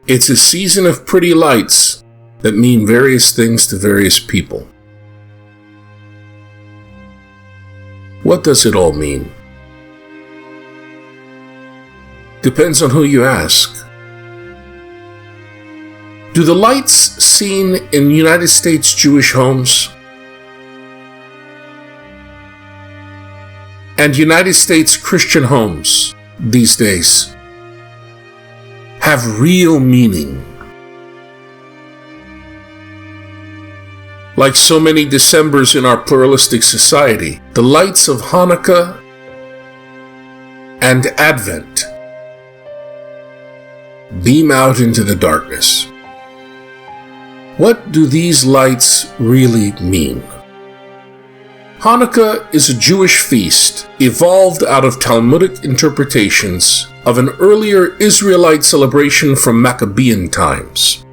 It's a season of pretty lights that mean various things to various people. What does it all mean? Depends on who you ask. Do the lights seen in United States Jewish homes and United States Christian homes these days have real meaning? Like so many Decembers in our pluralistic society, the lights of Hanukkah and Advent beam out into the darkness. What do these lights really mean? Hanukkah is a Jewish feast evolved out of Talmudic interpretations of an earlier Israelite celebration from Maccabean times.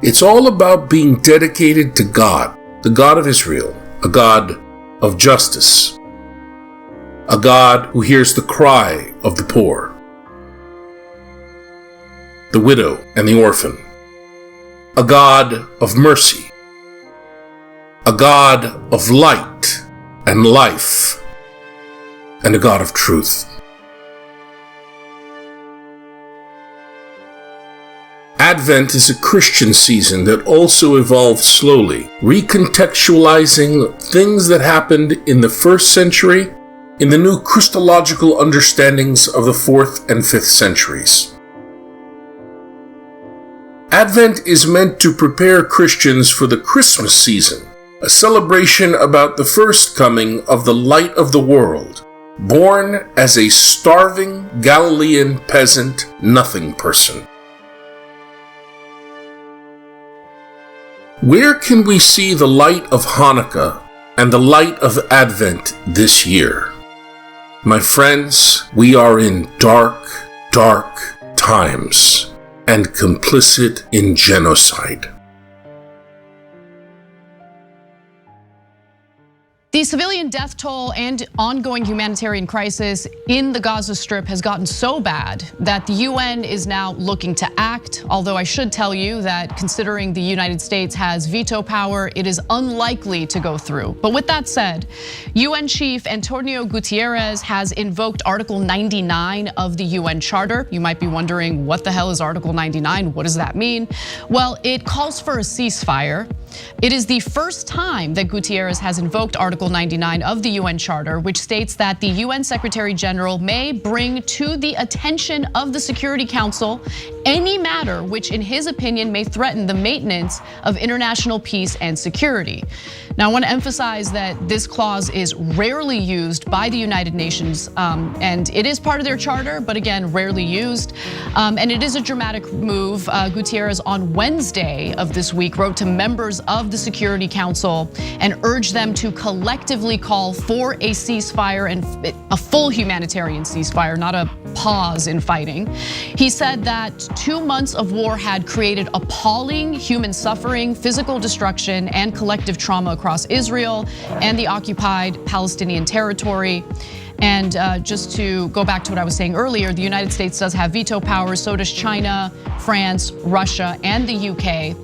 It's all about being dedicated to God, the God of Israel, a God of justice, a God who hears the cry of the poor, the widow and the orphan, a God of mercy, a God of light and life, and a God of truth. Advent is a Christian season that also evolved slowly, recontextualizing things that happened in the 1st century in the new Christological understandings of the 4th and 5th centuries. Advent is meant to prepare Christians for the Christmas season, a celebration about the first coming of the light of the world, born as a starving Galilean peasant nothing person. Where can we see the light of Hanukkah and the light of Advent this year? My friends, we are in dark, dark times and complicit in genocide. The civilian death toll and ongoing humanitarian crisis in the Gaza Strip has gotten so bad that the UN is now looking to act. Although I should tell you that considering the United States has veto power, it is unlikely to go through. But with that said, UN Chief Antonio Guterres has invoked Article 99 of the UN Charter. You might be wondering, what the hell is Article 99? What does that mean? Well, it calls for a ceasefire. It is the first time that Guterres has invoked Article 99 of the UN Charter, which states that the UN Secretary General may bring to the attention of the Security Council any matter which, in his opinion, may threaten the maintenance of international peace and security. Now, I want to emphasize that this clause is rarely used by the United Nations, and it is part of their charter, but again, rarely used. And it is a dramatic move. Guterres on Wednesday of this week wrote to members of the Security Council and urged them to collectively call for a ceasefire and a full humanitarian ceasefire, not a pause in fighting. He said that 2 months of war had created appalling human suffering, physical destruction, and collective trauma across Israel and the occupied Palestinian territory. And just to go back to what I was saying earlier, the United States does have veto powers, so does China, France, Russia, and the UK.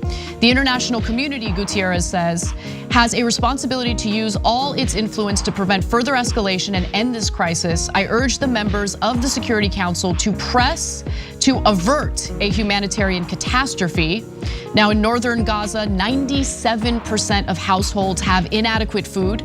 The international community, Guterres says, has a responsibility to use all its influence to prevent further escalation and end this crisis. I urge the members of the Security Council to press to avert a humanitarian catastrophe. Now, in northern Gaza, 97% of households have inadequate food.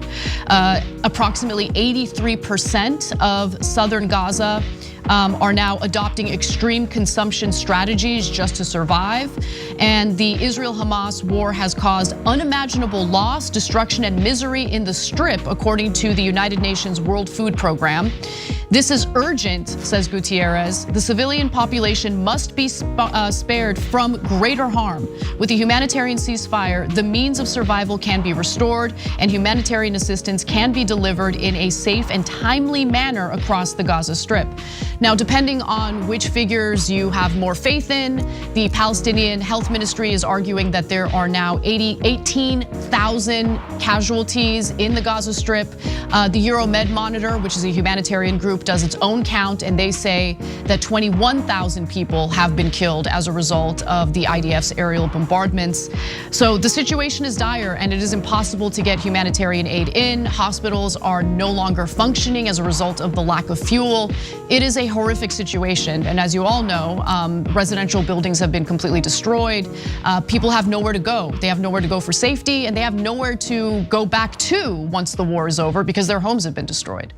Approximately 83% of southern Gaza are now adopting extreme consumption strategies just to survive. And the Israel-Hamas war has caused unimaginable loss, destruction, and misery in the Strip, according to the United Nations World Food Program. This is urgent, says Guterres. The civilian population must be spared from greater harm. With a humanitarian ceasefire, the means of survival can be restored and humanitarian assistance can be delivered in a safe and timely manner across the Gaza Strip. Now, depending on which figures you have more faith in, the Palestinian Health Ministry is arguing that there are now 18,000 casualties in the Gaza Strip. The Euromed Monitor, which is a humanitarian group, does its own count, and they say that 21,000 people have been killed as a result of the IDF's aerial bombardments. So the situation is dire, and it is impossible to get humanitarian aid in. Hospitals are no longer functioning as a result of the lack of fuel. It is a horrific situation, and as you all know, residential buildings have been completely destroyed. People have nowhere to go. They have nowhere to go for safety, and they have nowhere to go back to once the war is over because their homes have been destroyed.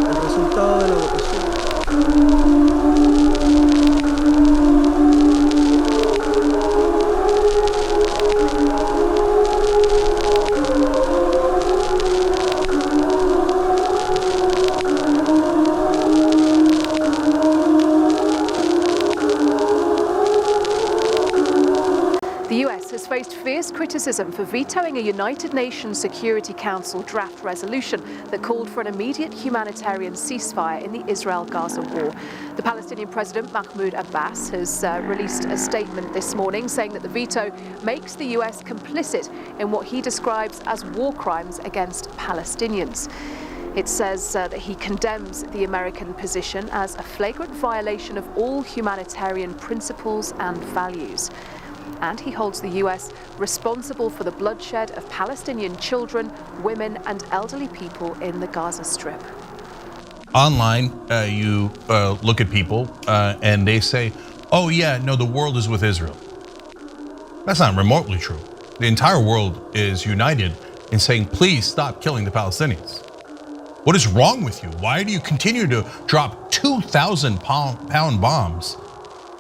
El resultado de la votación. The US has faced fierce criticism for vetoing a United Nations Security Council draft resolution that called for an immediate humanitarian ceasefire in the Israel-Gaza war. The Palestinian President Mahmoud Abbas has released a statement this morning saying that the veto makes the US complicit in what he describes as war crimes against Palestinians. It says that he condemns the American position as a flagrant violation of all humanitarian principles and values. And he holds the US responsible for the bloodshed of Palestinian children, women, and elderly people in the Gaza Strip. Online, you look at people and they say, oh yeah, no, the world is with Israel. That's not remotely true. The entire world is united in saying, please stop killing the Palestinians. What is wrong with you? Why do you continue to drop 2,000-pound bombs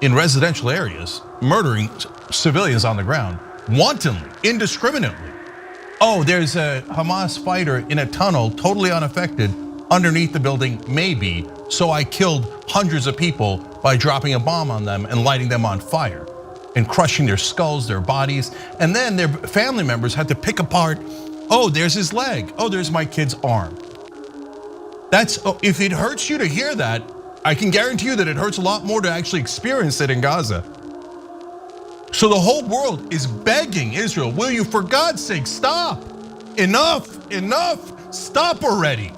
in residential areas, murdering civilians on the ground, wantonly, indiscriminately? Oh, there's a Hamas fighter in a tunnel, totally unaffected, underneath the building, maybe, so I killed hundreds of people by dropping a bomb on them and lighting them on fire and crushing their skulls, their bodies, and then their family members had to pick apart, oh, there's his leg, oh, there's my kid's arm. If it hurts you to hear that, I can guarantee you that it hurts a lot more to actually experience it in Gaza. So the whole world is begging Israel, will you for God's sake stop? Enough, enough, stop already.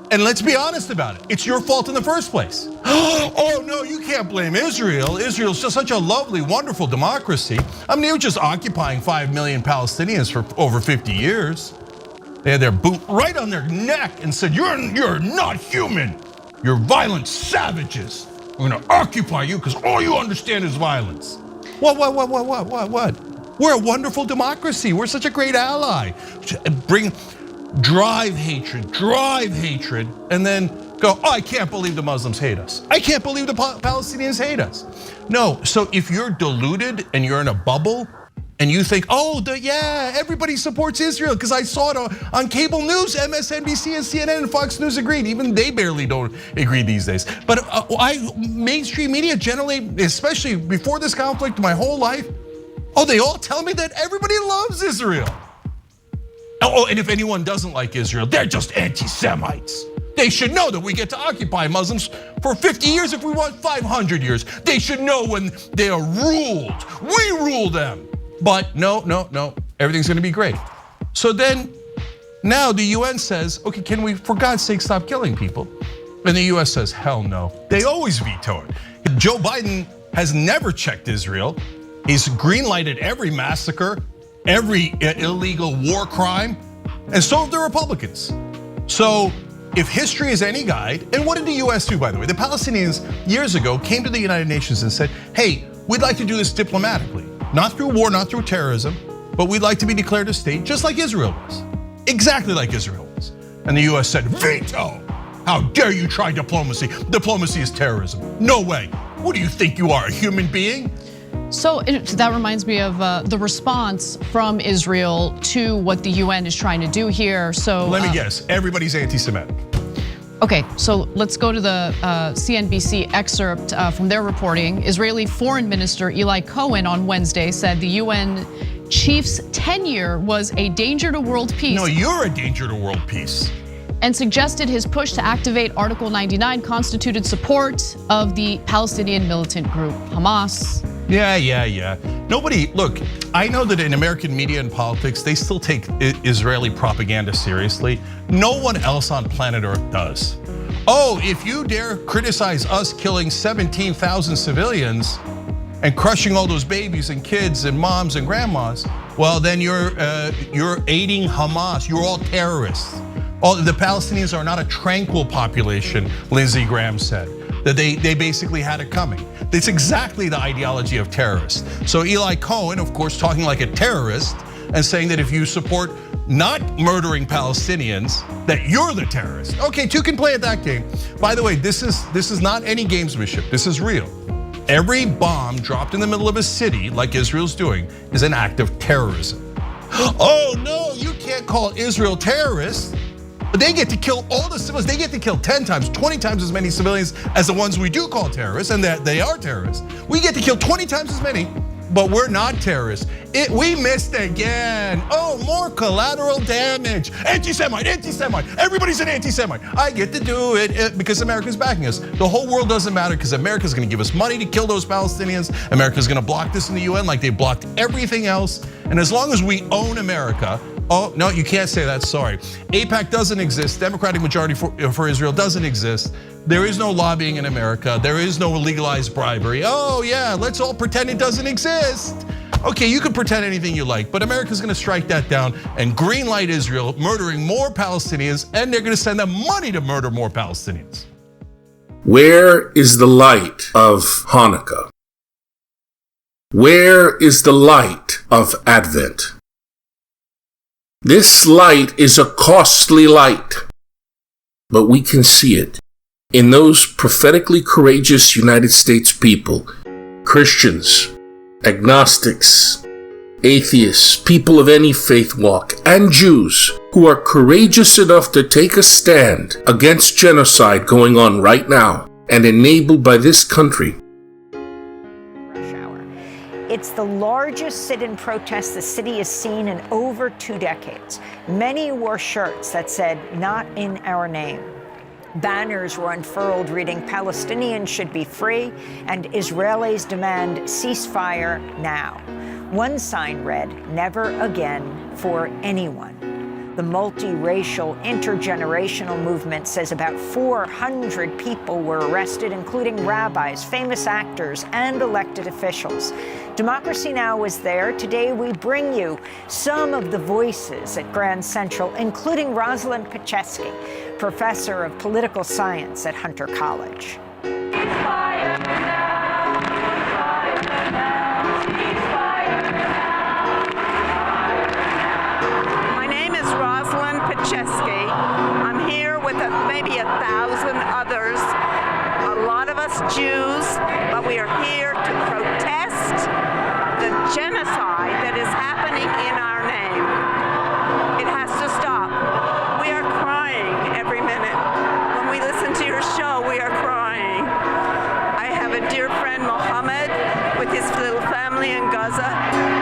And let's be honest about it, it's your fault in the first place. Oh no, you can't blame Israel. Israel's just such a lovely, wonderful democracy. I mean, they were just occupying 5 million Palestinians for over 50 years. They had their boot right on their neck and said, you're not human. You're violent savages. We're gonna occupy you because all you understand is violence. What? We're a wonderful democracy. We're such a great ally. Drive hatred, and then go, oh, I can't believe the Muslims hate us. I can't believe the Palestinians hate us. No, so if you're deluded and you're in a bubble and you think, oh, yeah, everybody supports Israel because I saw it on cable news, MSNBC and CNN and Fox News agreed. Even they barely don't agree these days. But mainstream media generally, especially before this conflict, my whole life, oh, they all tell me that everybody loves Israel. Oh, and if anyone doesn't like Israel, they're just anti-Semites. They should know that we get to occupy Muslims for 50 years if we want 500 years. They should know when they are ruled. We rule them. But no, everything's gonna be great. So then, now the UN says, okay, can we, for God's sake, stop killing people? And the US says, hell no. They always veto it. Joe Biden has never checked Israel. He's green-lighted every massacre, every illegal war crime, and so have the Republicans. So if history is any guide, and what did the US do, by the way? The Palestinians years ago came to the United Nations and said, hey, we'd like to do this diplomatically. Not through war, not through terrorism, but we'd like to be declared a state just like Israel was. Exactly like Israel was. And the US said, veto! How dare you try diplomacy? Diplomacy is terrorism. No way. What do you think you are, a human being? So that reminds me of the response from Israel to what the UN is trying to do here. So let me guess, everybody's anti-Semitic. Okay, so let's go to the CNBC excerpt from their reporting. Israeli Foreign Minister Eli Cohen on Wednesday said the UN chief's tenure was a danger to world peace. No, you're a danger to world peace. And suggested his push to activate Article 99 constituted support of the Palestinian militant group Hamas. Yeah. Nobody, look, I know that in American media and politics, they still take Israeli propaganda seriously. No one else on planet Earth does. Oh, if you dare criticize us killing 17,000 civilians and crushing all those babies and kids and moms and grandmas, well, then you're aiding Hamas. You're all terrorists. The Palestinians are not a tranquil population, Lindsey Graham said. That they basically had it coming. It's exactly the ideology of terrorists. So Eli Cohen, of course, talking like a terrorist and saying that if you support not murdering Palestinians, that you're the terrorist. Okay, two can play at that game. By the way, this is not any gamesmanship. This is real. Every bomb dropped in the middle of a city, like Israel's doing, is an act of terrorism. Oh no, you can't call Israel terrorists. But they get to kill all the civilians. They get to kill 10 times, 20 times as many civilians as the ones we do call terrorists, and that they are terrorists. We get to kill 20 times as many, but we're not terrorists. We missed again. Oh, more collateral damage. Anti-Semite. Everybody's an anti-Semite. I get to do it because America's backing us. The whole world doesn't matter because America's gonna give us money to kill those Palestinians. America's gonna block this in the UN like they blocked everything else. And as long as we own America, oh, no, you can't say that, sorry. AIPAC doesn't exist, Democratic majority for Israel doesn't exist. There is no lobbying in America. There is no legalized bribery. Oh yeah, let's all pretend it doesn't exist. Okay, you can pretend anything you like, but America's gonna strike that down and greenlight Israel murdering more Palestinians, and they're gonna send them money to murder more Palestinians. Where is the light of Hanukkah? Where is the light of Advent? This light is a costly light, but we can see it in those prophetically courageous United States people, Christians, agnostics, atheists, people of any faith walk, and Jews who are courageous enough to take a stand against genocide going on right now and enabled by this country. It's the largest sit-in protest the city has seen in over 2 decades. Many wore shirts that said, "Not in our name." Banners were unfurled reading, "Palestinians should be free," and "Israelis demand ceasefire now." One sign read, "Never again for anyone." The multiracial, intergenerational movement says about 400 people were arrested, including rabbis, famous actors, and elected officials. Democracy Now! Was there. Today we bring you some of the voices at Grand Central, including Rosalind Paczewski, professor of political science at Hunter College. Paczewski. I'm here with maybe 1,000 others, a lot of us Jews, but we are here to protest the genocide that is happening in our name. It has to stop. We are crying every minute. When we listen to your show, we are crying. I have a dear friend, Mohammed, with his little family in Gaza.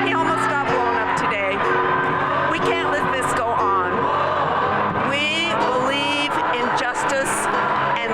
He almost got blown up today. We can't let this go on. We believe in justice and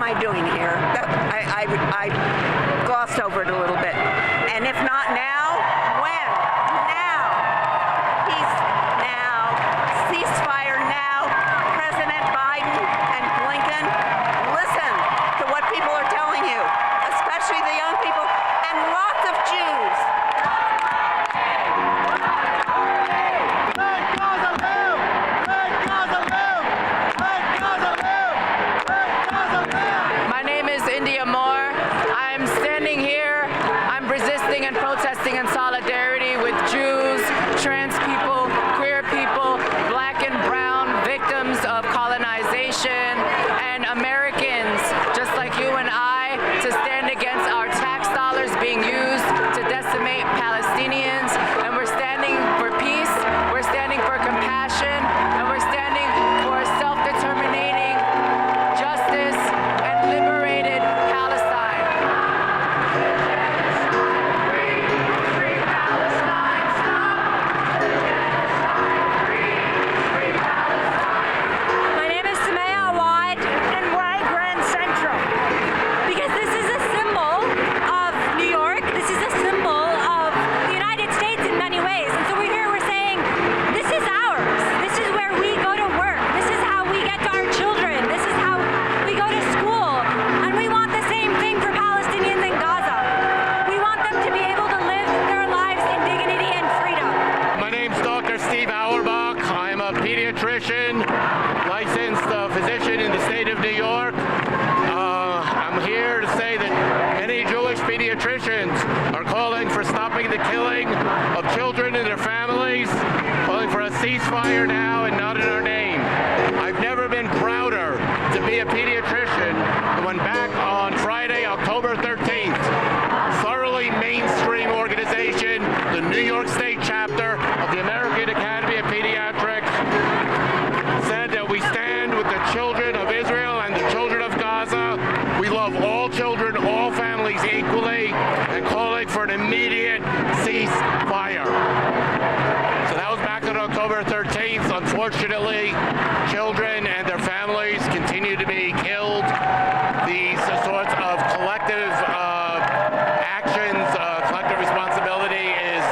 I doing here? I glossed over it a little bit. And if not now, when? Now. Peace now. Ceasefire now. President Biden and Blinken, listen to what people are telling you, especially the young people and lots of Jews. Let Gaza live! Let Gaza live! Let Gaza live! Let Gaza live! My name is India Moore. I'm standing here. I'm resisting and protesting in solidarity with Jews, trans people, queer people, black and brown victims of colonization, and Americans just like you and I to stand against our tax dollars being used to decimate Palestinians. And we're standing for peace, we're standing for compassion, and we're standing for self-determinating justice and liberated Palestine. Free Palestine, stop! Free Palestine. My name is Samaya Awad, and why Grand Central? Because this is a symbol of New York. This is a symbol of the United States in many ways. And so we're here, we're saying, this is ours. This is where we go to work. This is how we get to our children. This is how we go to school. And we want the same thing for Palestinians in Gaza. We want them to be able to live their lives in dignity and freedom. My name's Dr. Steve Albach. I'm a pediatrician, licensed physician in the state of New York. I'm here to say that many Jewish pediatricians are calling for stopping the killing of children and their families, calling for a ceasefire now and not in our name. I've never been prouder to be a pediatrician than when back on Friday, October 13th, thoroughly mainstream organization, the New York State chapter of the American Academy of Pediatrics, said that we stand with the children of Israel and the children of Gaza. We love all children, all families equally, and calling for an immediate ceasefire. So that was back on October 13th. Unfortunately, children and their families continue to be killed. These sorts of collective actions, collective responsibility is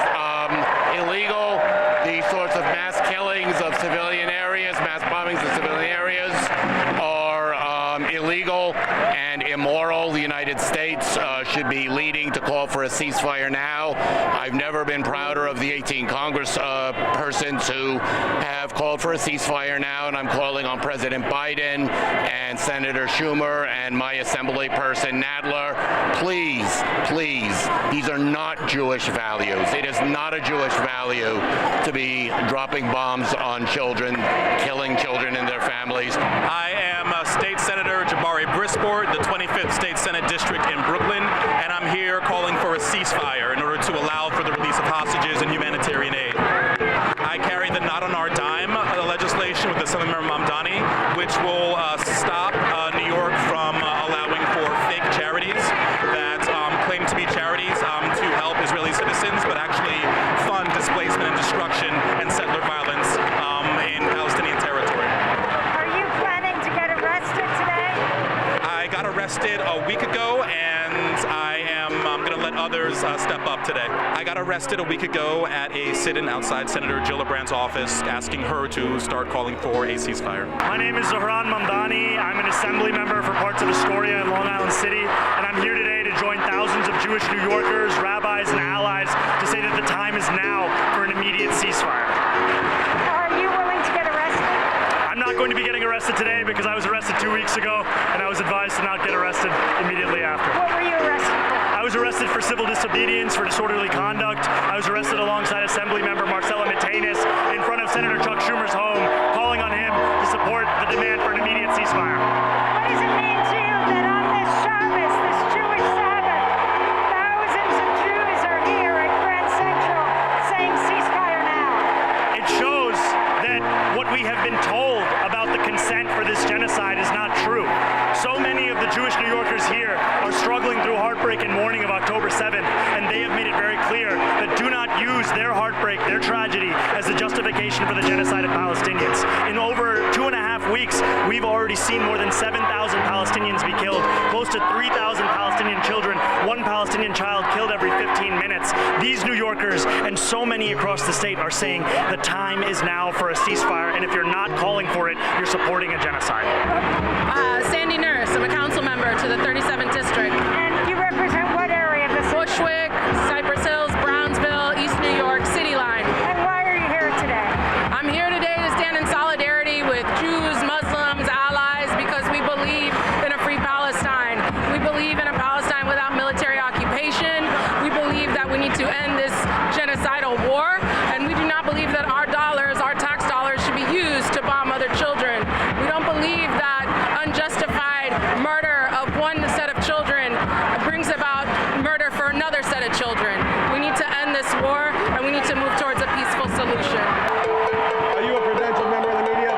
illegal. These sorts of mass killings of civilian areas, mass bombings of civilian areas are illegal and immoral. The United States should be leading to call for a ceasefire now. I've never been prouder of the 18 Congress persons who have called for a ceasefire now, and I'm calling on President Biden and Senator Schumer and my assembly person Nadler, please, please, these are not Jewish values. It is not a Jewish value to be dropping bombs on children, killing children and their families. I am State Senator Jabari, the 25th State Senate District in Brooklyn, and I'm here calling for a ceasefire in order to allow for the release of hostages and humanitarian aid. I carry the Not on Our Dime legislation with Assemblymember Mamdani, which will stop New York from allowing for fake charities that claim to be charities to help Israeli citizens, but actually fund displacement and destruction and settler violence in Palestinian territory. Are you planning to get arrested today? I got arrested a week ago, and I'm going to let others step up today. I got arrested a week ago at a sit-in outside Senator Jill Brandt's office, asking her to start calling for a ceasefire. My name is Zohran Mamdani. I'm an assembly member for parts of Astoria and Long Island City, and I'm here today to join thousands of Jewish New Yorkers, rabbis, and allies to say that the time is now for an immediate ceasefire. Are you willing to get arrested? I'm not going to be getting arrested today because I was arrested 2 weeks ago, and I was advised to not get arrested immediately after. What were you arrested for? I was arrested for civil disobedience, for disorderly conduct. I was arrested alongside Assembly Member Marcella Matenis in front of Senator Chuck Schumer's home, calling on him to support the demand for an immediate ceasefire. What does it mean to you that on this Shabbos, this Jewish Sabbath, thousands of Jews are here at Grand Central saying ceasefire now? It shows that what we have been told about the consent for this genocide is not true. So many of the Jewish New Yorkers here are struggling through heartbreak and mourning of October 7th, and they have made it very clear that do not use their heartbreak, their tragedy, as a justification for the genocide of Palestinians. In over 2.5 weeks, we've already seen more than 7,000 Palestinians be killed, close to 3,000 Palestinian children, one Palestinian child killed every 15 minutes. These New Yorkers and so many across the state are saying the time is now for a ceasefire, and if you're not calling for it, you're supporting a genocide. Sandy Nurse, I'm a council member to the 37th District. And you represent what area of the city? Bushwick, Cypress Hills, Brownsville, East New York, City Line. And why are you here today? I'm here today to stand in solidarity with Jews, Muslims, allies, because we believe in a free Palestine. We believe in a Palestine without military occupation. We believe that we need to end this genocidal war, and we do not believe that our dollars, our tax dollars, should be used to bomb other children. We don't believe that unjustified murder of one set of children brings about murder for another set of children. We need to end this war, and we need to move towards a peaceful solution. Are you a credentialed member of the media?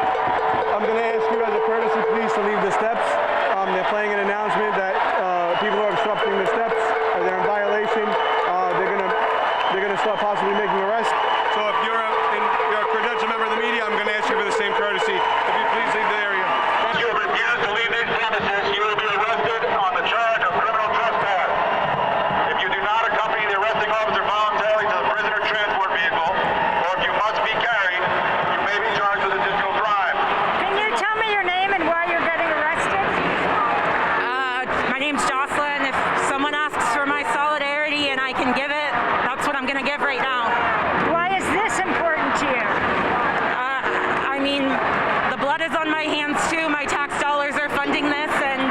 I'm going to ask you as a courtesy, please, to leave the steps. They're playing an announcement that people who are obstructing the steps, they're in violation. They're going to start possibly making arrests. So if you're a credentialed member of the media, I'm going to ask you for the same courtesy. If you please leave the area. If you refuse to leave these premises, you will be arrested on the charge of criminal trespass. If you do not accompany the arresting officer voluntarily to the prisoner transport vehicle, or if you must be carried, you may be charged with additional crime. Can you tell me your name and why you're getting arrested? My name's Jocelyn. If someone asks for my solidarity and I can give it, that's what I'm going to give right now. Why is this important to you? I mean, the blood is on my hands too. My tax dollars are funding this, and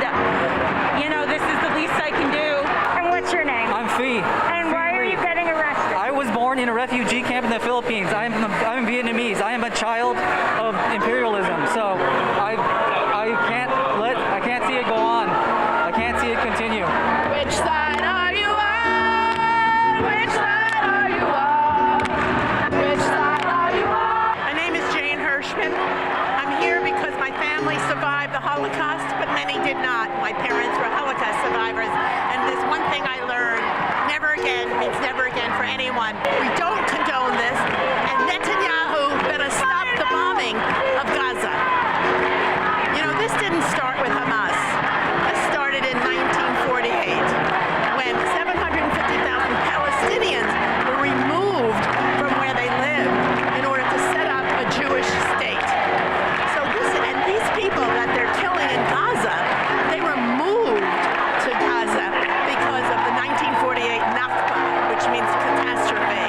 this is the least I can do. And what's your name? I'm Phi. And why are you getting arrested? I was born in a refugee camp in the Philippines. I'm Vietnamese. I am a child of imperialism. So I can't see it go on. I can't see it continue. Which side are you on? Which side are you on? Which side are you on? My name is Jane Hirschman. I'm here because my family survived the Holocaust, but many did not. My parents were Holocaust survivors, and there's one thing I learned: never again means never again for anyone. We don't condone this, and Netanyahu better stop the bombing of Gaza. This didn't start with Hamas. This started in 1948, when 750,000 Palestinians were removed from where they lived in order to set up a Jewish state. So these people that they're killing in Gaza, they were moved to Gaza because of the 1948 Nakba, which means catastrophe.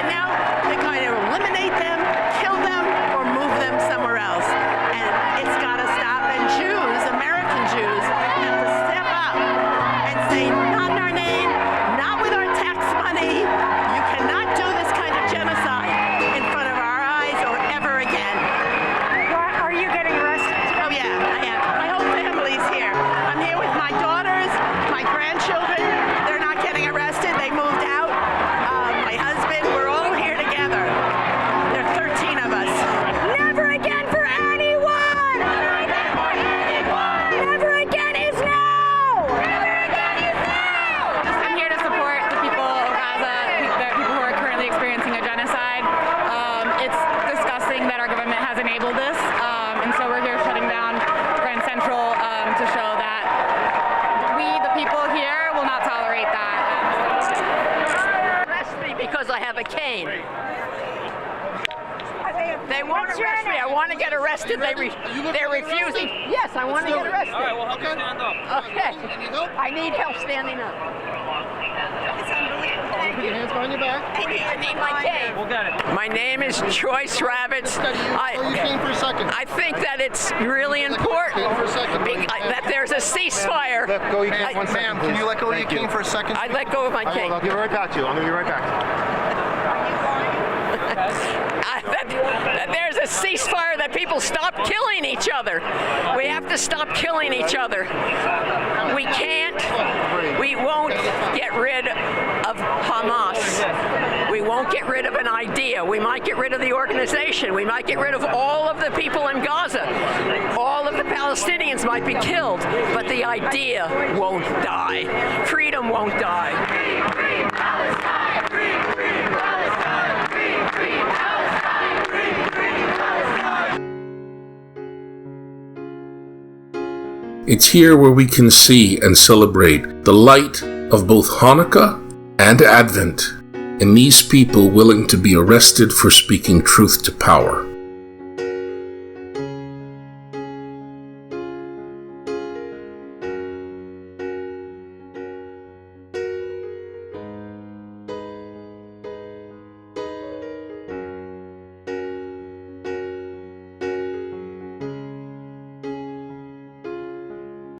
And now they're going to eliminate them, kill them, or move them somewhere else. And it's got to stop. And Jews, American Jews, have to step up and say, not in our name, not with our tax money. You cannot do this kind of genocide in front of our eyes or ever again. Why are you getting arrested? Oh yeah, I am. My whole family's here. I'm here with my daughters, my grandchildren. They're not getting arrested. They moved out. My husband, we're all here together. There are 13 of us. Never again for anyone! Never again is now! Never again is now! I'm here to support the people of Gaza, the people who are currently experiencing a genocide. It's disgusting that our government has enabled this, and so we're here shutting down Grand Central to show that we, the people here, will not tolerate that. Arrest me because I have a cane. They won't arrest me. I want to get arrested. They're refusing. Yes, I want to get arrested. All right, well, help you stand up. Okay. I need help standing up. It's unbelievable. Thank Put you. your hands behind your back. I need my cane. We'll get it. My name is Joyce Ravitz. I think that it's really important that there's a ceasefire. Let go of your cane. Ma'am, can you let go of your cane for a second? I let go of my cane. I'll give it right back to you. I'm going to give it right back to you. That there's a ceasefire that people stop killing each other. We have to stop killing each other. We won't get rid of Hamas. We won't get rid of an idea. We might get rid of the organization. We might get rid of all of the people in Gaza. All of the Palestinians might be killed, but the idea won't die. Freedom won't die. Free Palestine! Free Palestine! Free Palestine! Free Palestine! It's here where we can see and celebrate the light of both Hanukkah and Advent, and these people willing to be arrested for speaking truth to power.